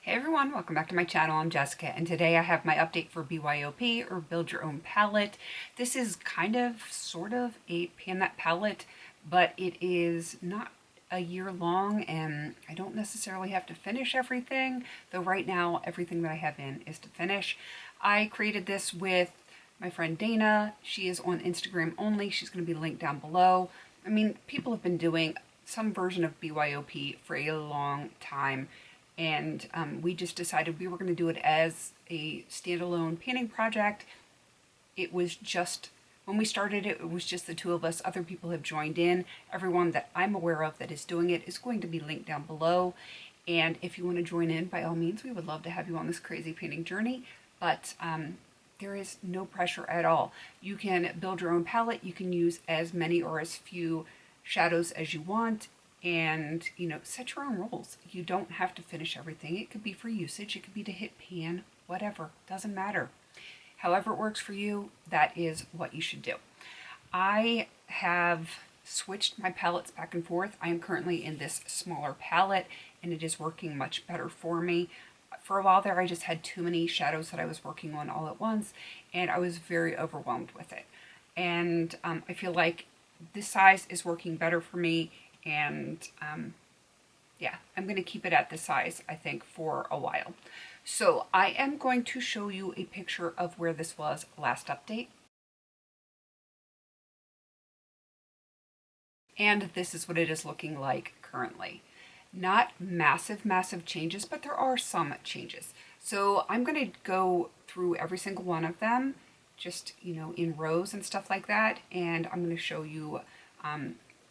Hey everyone, welcome back to my channel. I'm Jessica, and today I have my update for BYOP, or Build Your Own Palette. This is kind of, sort of a pan that palette, but it is not a year long, and I don't necessarily have to finish everything, though right now everything that I have in is to finish. I created this with my friend Dana. She is on Instagram only. She's going to be linked down below. I mean, people have been doing some version of BYOP for a long time, and we just decided we were going to do it as a standalone painting project. It was just, when we started it, it was just the two of us. Other people have joined in. Everyone that I'm aware of that is doing it is going to be linked down below. And if you want to join in, by all means, we would love to have you on this crazy painting journey. But there is no pressure at all. You can build your own palette. You can use as many or as few shadows as you want, and set your own rules. You don't have to finish everything. It could be for usage, it could be to hit pan, whatever, doesn't matter. However it works for you, that is what you should do. I have switched my palettes back and forth. I am currently in this smaller palette, and it is working much better for me. For a while there, I just had too many shadows that I was working on all at once, and I was very overwhelmed with it. And I feel like this size is working better for me, and yeah, I'm going to keep it at this size, I think, for a while. So I am going to show you a picture of where this was last update. And this is what it is looking like currently. Not massive changes, but there are some changes. So I'm going to go through every single one of them, just, in rows and stuff like that. And I'm going to show you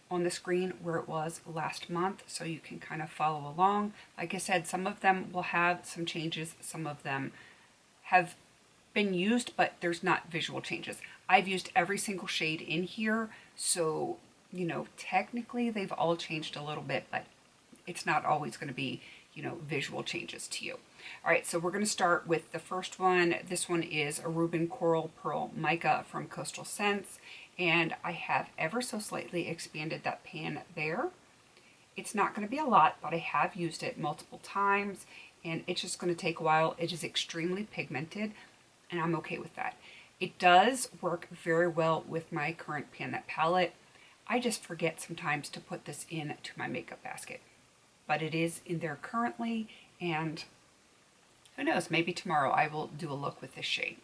on the screen where it was last month, so you can kind of follow along. Like I said, some of them will have some changes, some of them have been used, but there's not visual changes. I've used every single shade in here, so technically they've all changed a little bit, but it's not always going to be visual changes to you. All right, so we're going to start with the first one. This one is a Reuben Coral Pearl Mica from Coastal Scents, and I have ever so slightly expanded that pan there. It's not going to be a lot, but I have used it multiple times, and it's just going to take a while. It is extremely pigmented, and I'm okay with that. It does work very well with my current pan that palette. I just forget sometimes to put this into my makeup basket, but it is in there currently, and who knows, maybe tomorrow I will do a look with this shade.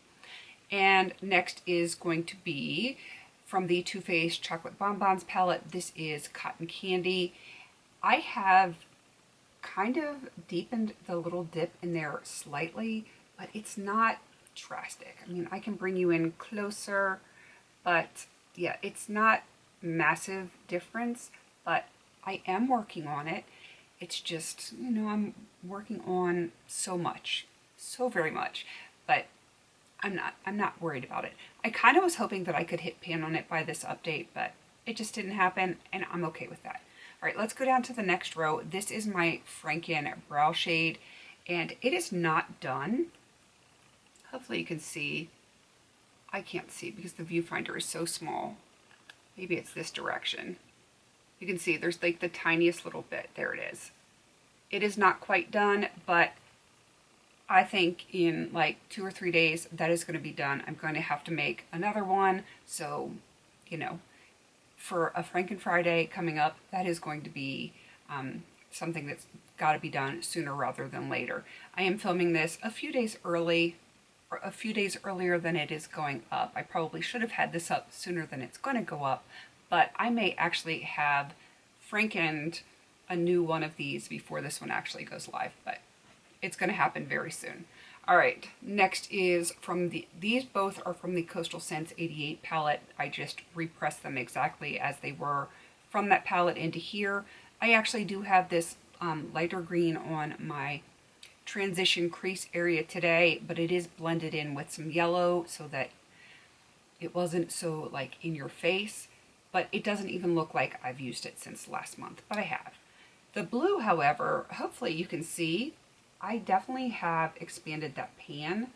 And next is going to be from the Too Faced Chocolate Bonbons palette. This is Cotton Candy. I have kind of deepened the little dip in there slightly, but it's not drastic. I mean, I can bring you in closer, but yeah, it's not massive difference, but I am working on it. It's just, I'm working on so much, so very much, but I'm not worried about it. I kind of was hoping that I could hit pan on it by this update, but it just didn't happen, and I'm okay with that. All right, let's go down to the next row. This is my Franken brow shade, and it is not done. Hopefully you can see. I can't see because the viewfinder is so small. Maybe it's this direction. You can see there's like the tiniest little bit. There it is. It is not quite done, but I think in like 2 or 3 days that is going to be done. I'm going to have to make another one. So, for a Franken Friday coming up, that is going to be something that's got to be done sooner rather than later. I am filming this a few days early, or a few days earlier than it is going up. I probably should have had this up sooner than it's going to go up, but I may actually have Frankened a new one of these before this one actually goes live, but it's going to happen very soon. All right, next is from these both are from the Coastal Scents 88 palette. I just repressed them exactly as they were from that palette into here. I actually do have this lighter green on my transition crease area today, but it is blended in with some yellow so that it wasn't so like in your face, but it doesn't even look like I've used it since last month, but I have. The blue, however, hopefully you can see, I definitely have expanded that pan.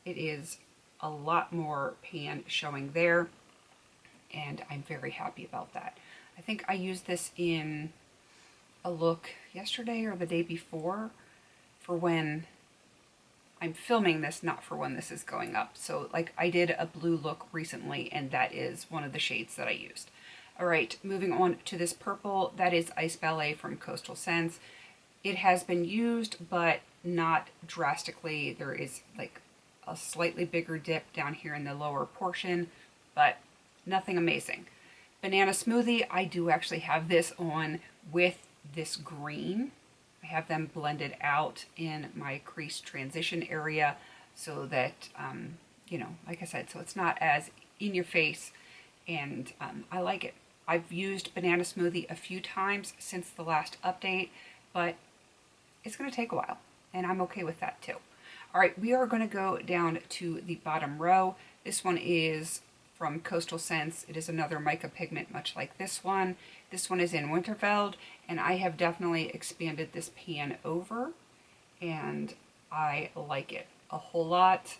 It is a lot more pan showing there, and I'm very happy about that. I think I used this in a look yesterday or the day before for when I'm filming this, not for when this is going up. So like I did a blue look recently, and that is one of the shades that I used. All right, moving on to this purple, that is Ice Ballet from Coastal Scents. It has been used, but not drastically. There is like a slightly bigger dip down here in the lower portion, but nothing amazing. Banana Smoothie, I do actually have this on with this green. I have them blended out in my crease transition area so that, you know, like I said, so it's not as in your face, and I like it. I've used Banana Smoothie a few times since the last update, but it's going to take a while, and I'm okay with that too. All right, we are going to go down to the bottom row. This one is from Coastal Scents. It is another mica pigment, much like this one. This one is in Winterfeld, and I have definitely expanded this pan over, and I like it a whole lot.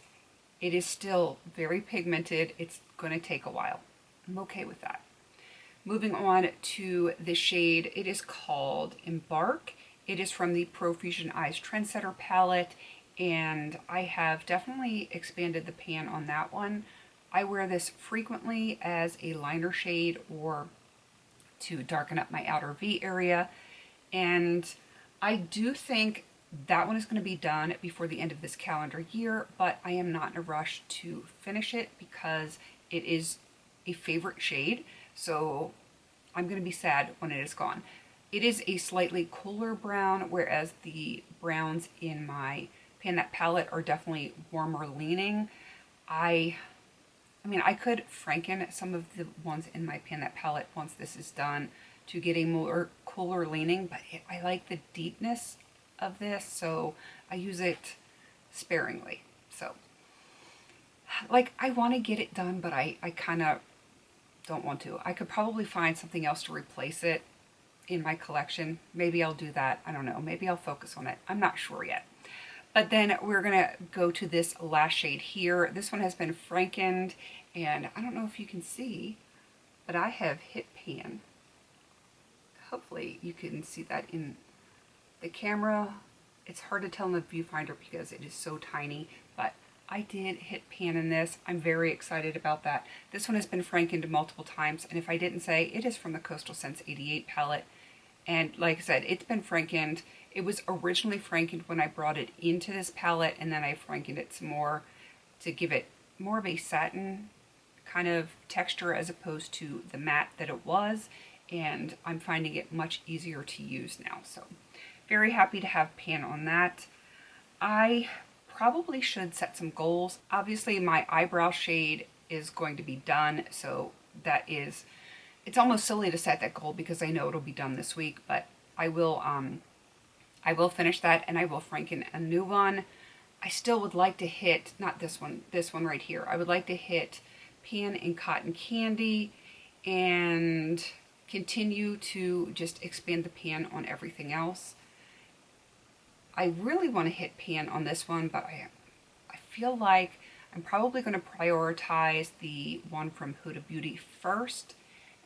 It is still very pigmented. It's going to take a while. I'm okay with that. Moving on to the shade, it is called Embark. It is from the Profusion Eyes Trendsetter palette, and I have definitely expanded the pan on that one. I wear this frequently as a liner shade or to darken up my outer V area, and I do think that one is going to be done before the end of this calendar year, but I am not in a rush to finish it because it is a favorite shade, so I'm going to be sad when it is gone. It is a slightly cooler brown, whereas the browns in my Pan That palette are definitely warmer leaning. I mean, I could franken some of the ones in my Pan That palette once this is done to get a more cooler leaning, but I like the deepness of this, so I use it sparingly. So, like, I want to get it done, but I kind of don't want to. I could probably find something else to replace it in my collection. Maybe I'll do that. I don't know. Maybe I'll focus on it. I'm not sure yet. But then we're going to go to this last shade here. This one has been frankened, and I don't know if you can see, but I have hit pan. Hopefully you can see that in the camera. It's hard to tell in the viewfinder because it is so tiny, but I did hit pan in this. I'm very excited about that. This one has been frankened multiple times, and if I didn't say, it is from the Coastal Scents 88 palette. And like I said, it's been frankened. It was originally frankened when I brought it into this palette, and then I frankened it some more to give it more of a satin kind of texture as opposed to the matte that it was, and I'm finding it much easier to use now. So very happy to have pan on that. I probably should set some goals. Obviously my eyebrow shade is going to be done, so that is, it's almost silly to set that goal because I know it'll be done this week, but I will finish that, and I will franken a new one. I still would like to hit, not this one right here. I would like to hit pan and cotton candy and continue to just expand the pan on everything else. I really want to hit pan on this one, but I feel like I'm probably going to prioritize the one from Huda Beauty first,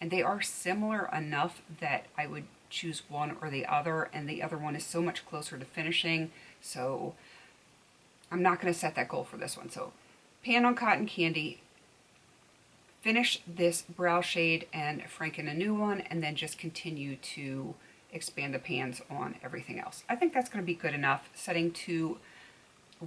and they are similar enough that I would choose one or the other, and the other one is so much closer to finishing, so I'm not going to set that goal for this one. So pan on cotton candy, finish this brow shade and franken a new one, and then just continue to expand the pans on everything else. I think that's going to be good enough. Setting two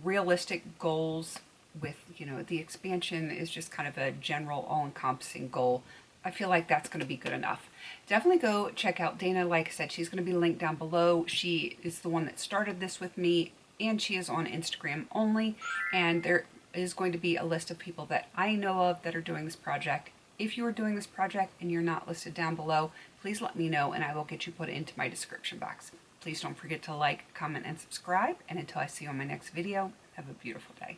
realistic goals with, you know, the expansion is just kind of a general all-encompassing goal. I feel like that's going to be good enough. Definitely go check out Dana. Like I said, she's going to be linked down below. She is the one that started this with me, and she is on Instagram only, and there is going to be a list of people that I know of that are doing this project. If you are doing this project and you're not listed down below, please let me know and I will get you put into my description box. Please don't forget to like, comment, and subscribe. And until I see you on my next video, have a beautiful day.